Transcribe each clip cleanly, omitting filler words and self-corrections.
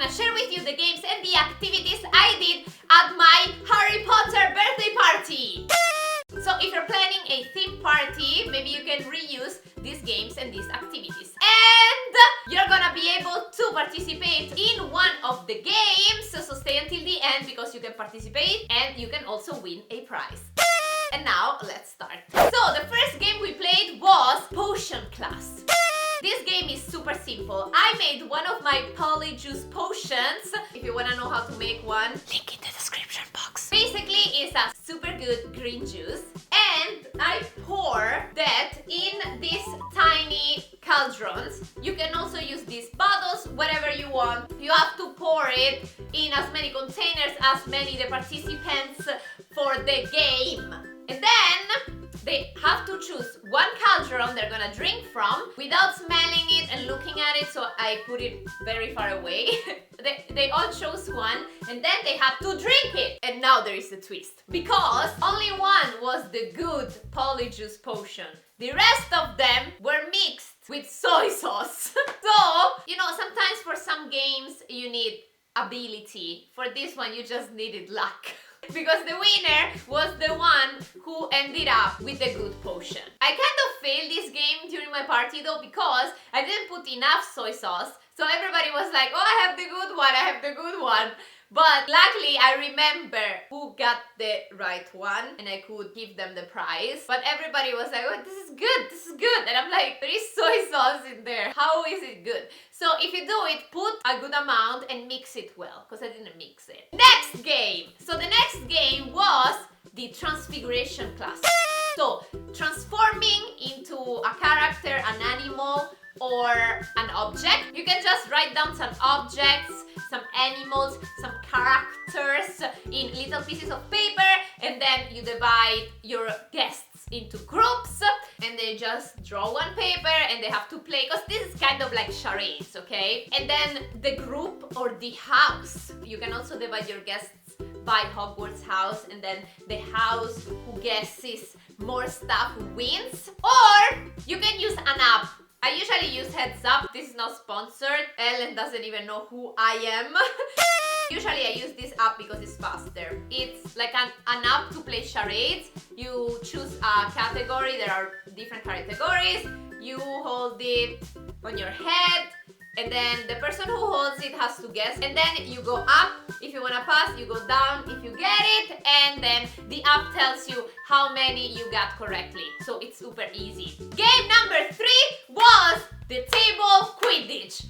gonna share with you the games and the activities I did at my Harry Potter birthday party. So if you're planning a theme party, maybe you can reuse these games and these activities. And you're gonna be able to participate in one of the games, so stay until the end because you can participate and you can also win a prize. And now, let's start. So the first game we played was Potion Class. This game is super simple. I made one of my POLIJUICE potions. If you wanna know how to make one, link in the description box. Basically, it's a super good green juice. And I pour that in these tiny cauldrons. You can also use these bottles, whatever you want. You have to pour it in as many containers as many the participants for the game. And then they have to choose one cauldron they're gonna drink from without smelling it and looking at it, so I put it very far away. They all chose one and then they had to drink it. And now there is a twist. Because only one was the good POLIJUICE potion. The rest of them were mixed with soy sauce. So, you know, sometimes for some games you need ability. For this one you just needed luck. Because the winner was the one who ended up with the good potion. I kind of failed this game during my party though because I didn't put enough soy sauce. So everybody was like, oh, I have the good one, I have the good one. But luckily I remember who got the right one and I could give them the prize. But everybody was like, oh, this is good, this is good. And I'm like, there is soy sauce in there. How is it good? So if you do it, put a good amount and mix it well, because I didn't mix it. Next game. So the next game was the Transfiguration class. So transforming into a character, an animal, or an object. You can just write down some objects, some animals, some characters in little pieces of paper, and then you divide your guests into groups and they just draw one paper and they have to play, because this is kind of like charades, okay? And then the group or the house. You can also divide your guests by Hogwarts house, and then the house who guesses more stuff wins. Or you can use an app. I usually use Heads Up. This is not sponsored. Ellen doesn't even know who I am. Usually I use this app because it's faster. It's like an app to play charades. You choose a category. There are different categories. You hold it on your head, and then the person who holds it has to guess. And then you go up. If you want to pass, you go down if you get it. And then the app tells you how many you got correctly. So it's super easy. Game number 3 was the table Quidditch.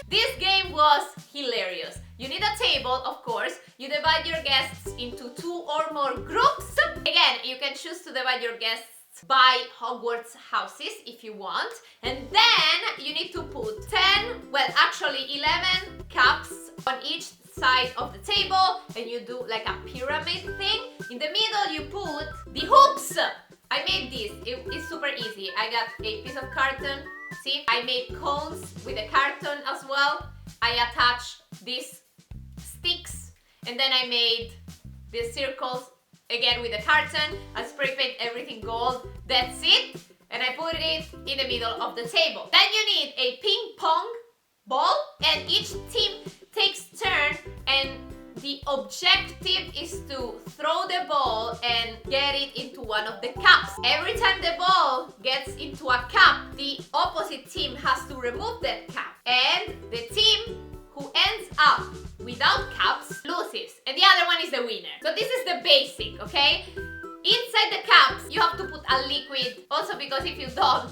This game was hilarious. You need a table, of course. You divide your guests into 2 or more groups. Again, you can choose to divide your guests by Hogwarts houses if you want. And then you need to put 10, well actually 11 cups on each side of the table, and you do like a pyramid thing. In the middle you put the hoops. I made this, it's super easy. I got a piece of carton, see? I made cones with a carton as well. I attached these sticks, and then I made these circles again with a carton. I spray paint everything gold. That's it. And I put it in the middle of the table. Then you need a ping pong ball, and each team takes turn, and the objective is to throw the ball and get it into one of the cups. Every time the ball gets into a cup, the opposite team has to remove that cup. And the team who ends up without cups loses, and the other one is the winner. So this is the basic, okay? Inside the cups, you have to put a liquid, also because if you don't,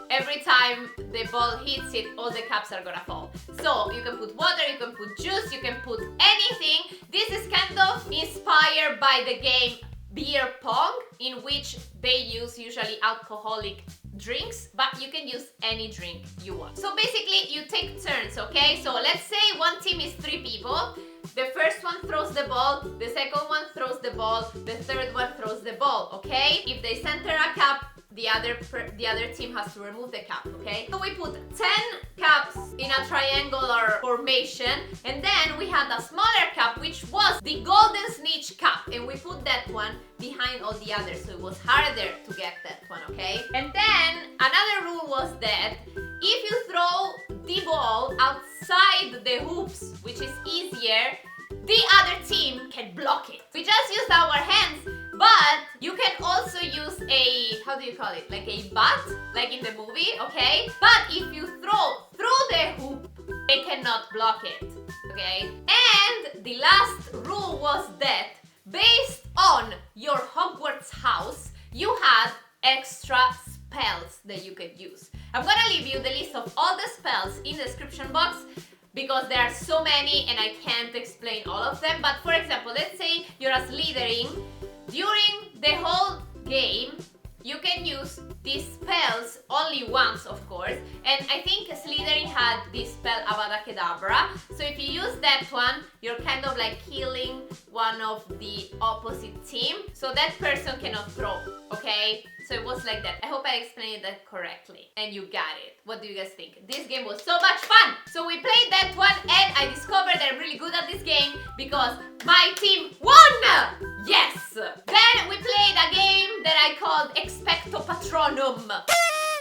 every time the ball hits it, all the cups are gonna fall. So you can put water, you can put juice, you can put anything. This is kind of inspired by the game beer pong, in which they use usually alcoholic drinks, but you can use any drink you want. So basically you take turns, okay? So let's say one team is 3 people. The first one throws the ball, the second one throws the ball, the third one throws the ball, okay? If they center a cup, the other team has to remove the cup, okay? So we put 10 cups in a triangular formation, and then we had a smaller cup, which was the golden snitch cup, and we put that one behind all the others, so it was harder to get that one, okay? And then another rule was that if you throw the ball outside outside the hoops, which is easier, the other team can block it. We just used our hands, but you can also use a, how do you call it? Like a bat, like in the movie, okay? But if you throw through the hoop, they cannot block it, okay? And the last rule was that based on your Hogwarts house, you had extra spells that you could use. I'm gonna leave you the list of all the spells in the description box because there are so many and I can't explain all of them. But for example, let's say you're a Slytherin. During the whole game, you can use these spells only once, of course. And I think Slytherin had this spell Avada Kedavra. So if you use that one, you're kind of like killing one of the opposite team. So that person cannot throw, okay? So it was like that. I hope I explained that correctly and you got it. What do you guys think? This game was so much fun. So we played that one and I discovered that I'm really good at this game because my team won! Yes! Then we played a game that I called Expecto Patronum.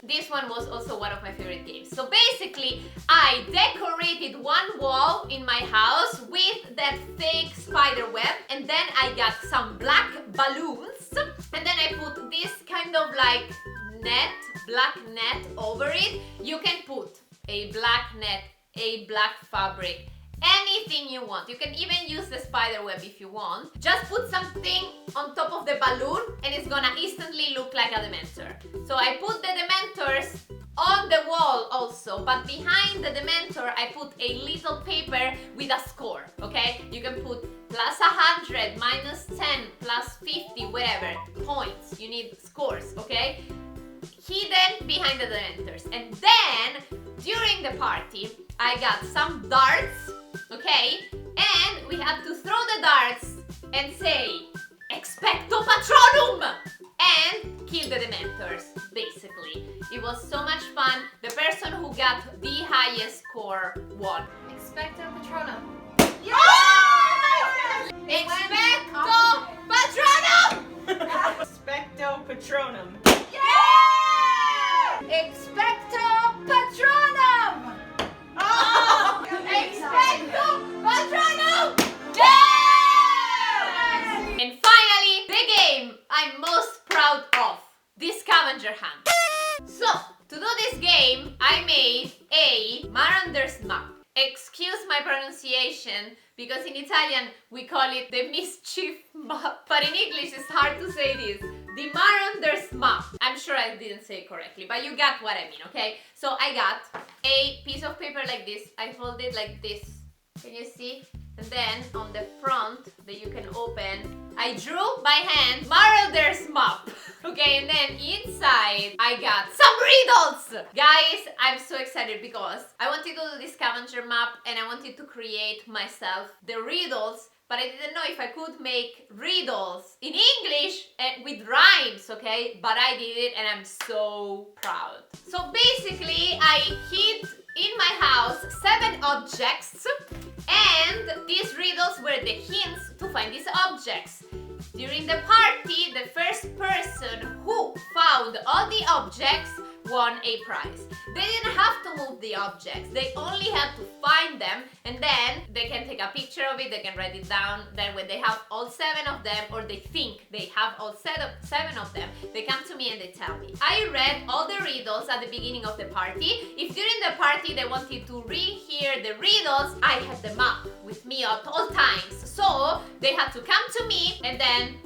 This one was also one of my favorite games. So basically, I decorated one wall in my house with that fake spider web, and then I got some black balloons, and then I put this kind of like net, black net over it. You can put a black net, a black fabric, anything you want. You can even use the spider web if you want. Just put something on top of the balloon and it's gonna instantly look like a Dementor. So I put the Dementors on the wall also, but behind the Dementor I put a little paper with a score, okay? You can put plus 100, minus 10, plus 50, whatever, points. You need scores, okay? Hidden behind the Dementors. And then, during the party, I got some darts, okay? And we had to throw the darts and say, Expecto Patronum! And kill the Dementors, basically. It was so much fun. The person who got the highest score won. Expecto Patronum. Yeah! Expecto Patronum! Expecto Patronum. Yeah! Expecto Patronum! Oh! Expecto Patronum! Yeah! And finally, the game I'm most proud of, the scavenger hunt. So, to do this game, I made a Marander's map. Excuse my pronunciation, because in Italian we call it the mischief map, but in English it's hard to say this. The Marander's map. I'm sure I didn't say it correctly, but you got what I mean, okay? So I got a piece of paper like this. I fold it like this. Can you see? And then on the front that you can open, I drew by hand Marander's map. Okay, and then inside I got some riddles! Guys, I'm so excited because I wanted to do this scavenger map and I wanted to create myself the riddles, but I didn't know if I could make riddles in English and with rhymes, okay? But I did it and I'm so proud. So basically, I hid in my house 7 objects and these riddles were the hints to find these objects. During the party, the first person who found all the objects won a prize. They didn't have to move the objects, they only had to find them and then they can take a picture of it, they can write it down. Then when they have all 7 of them, or they think they have all 7 of them, they come to me and they tell me. I read all the riddles at the beginning of the party. If during the party they wanted to rehear the riddles, I had the map with me at all times. So they had to come to me and then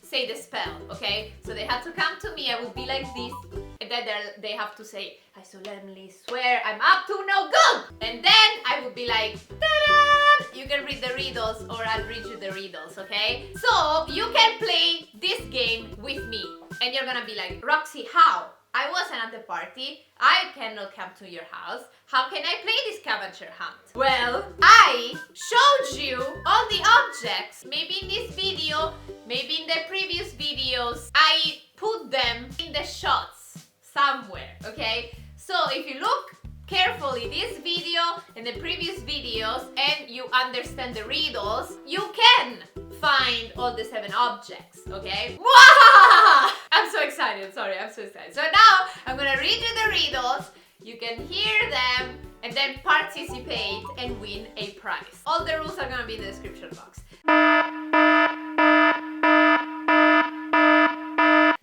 say the spell, okay? So they had to come to me, I would be like this, and then they have to say, I solemnly swear I'm up to no good! And then I would be like, ta-da! You can read the riddles or I'll read you the riddles, okay? So you can play this game with me. And you're gonna be like, Roxy, how? I wasn't at the party, I cannot come to your house. How can I play this scavenger hunt? Well, I showed you all the objects. Maybe in this video, maybe in the previous videos, I put them in the shots somewhere, okay? So if you look carefully this video and the previous videos and you understand the riddles, you can find all the 7 objects, okay? Wow! I'm so excited, sorry, I'm so excited. So now I'm gonna read you the riddles, you can hear them, and then participate and win a prize. All the rules are gonna be in the description box.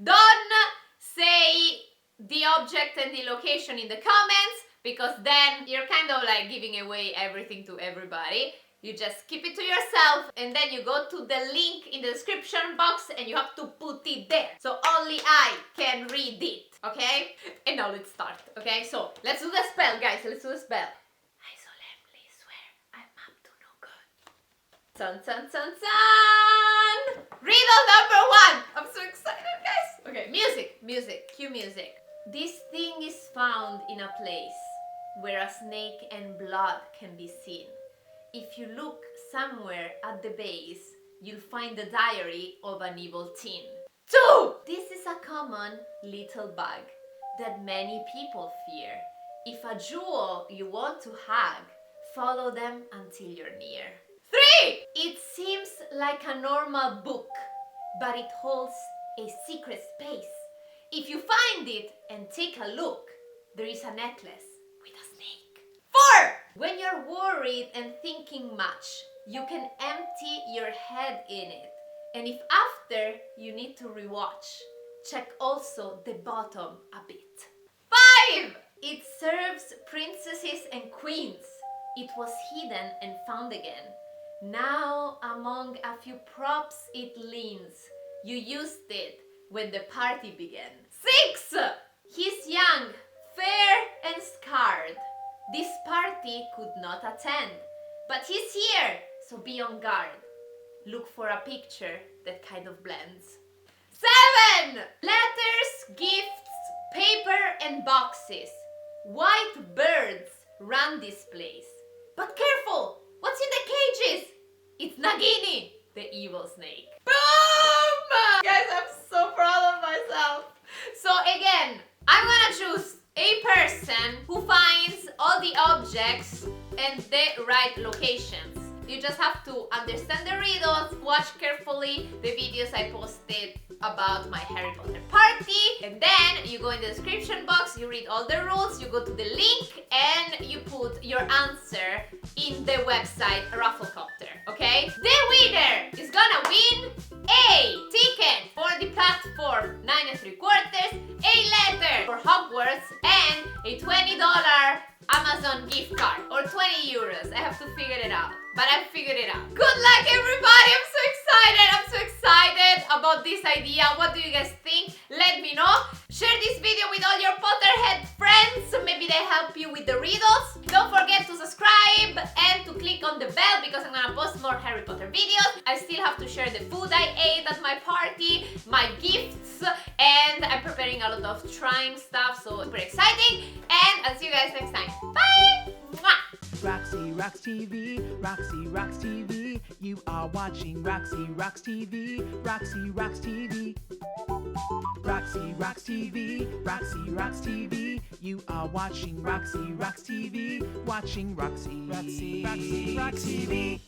Don't say the object and the location in the comments, because then you're kind of like giving away everything to everybody. You just keep it to yourself, and then you go to the link in the description box and you have to put it there. So only I can read it, okay? And now let's start, okay? So let's do the spell, guys. Let's do the spell. I solemnly swear I'm up to no good. Sun, sun, sun, sun! Riddle number 1! I'm so excited, guys. Okay, music, cue music. This thing is found in a place where a snake and blood can be seen. If you look somewhere at the base, you'll find the diary of an evil teen. 2! This is a common little bug that many people fear. If a jewel you want to hug, follow them until you're near. 3! It seems like a normal book, but it holds a secret space. If you find it and take a look, there is a necklace with a snake. 4! When you're worried and thinking much, you can empty your head in it. And if after you need to rewatch, check also the bottom a bit. 5! It serves princesses and queens. It was hidden and found again. Now among a few props it leans. You used it when the party began. 6! He's young, fair and scarred. This party could not attend, but he's here, so be on guard. Look for a picture that kind of blends. 7! Letters, gifts, paper and boxes. White birds run this place. But careful! What's in the cages? It's Nagini, the evil snake. Boom! Guys, I'm so proud of myself. So again, I'm gonna choose a person who finds all the objects and the right locations. You just have to understand the riddles, watch carefully the videos I posted about my Harry Potter party, and then you go in the description box, you read all the rules, you go to the link, and you put your answer in the website Rafflecopter, okay? The winner is gonna win a ticket for the platform 9 3/4, a letter for Hogwarts, and a $20 Amazon gift card, or 20 euros. I have to figure it out, but I figured it out. Good luck, everybody! I'm so excited! I'm so excited about this idea. What do you guys think? Let me know. Share this video with all your Potterhead friends. Maybe they help you with the riddles. Don't forget to subscribe and to click on the bell, because I'm gonna post more Harry Potter videos. I still have to share the food I ate at my party, my gifts, and I'm preparing a lot of trying stuff, so super exciting. And I'll see you guys next time. Bye! Mwah! Roxy Rocks TV, Roxy Rocks TV. You are watching Roxy Rocks TV, Roxy Rocks TV. Roxy Rocks TV, Roxy Rocks TV. You are watching Roxy Rocks TV, watching Roxy Rocks TV.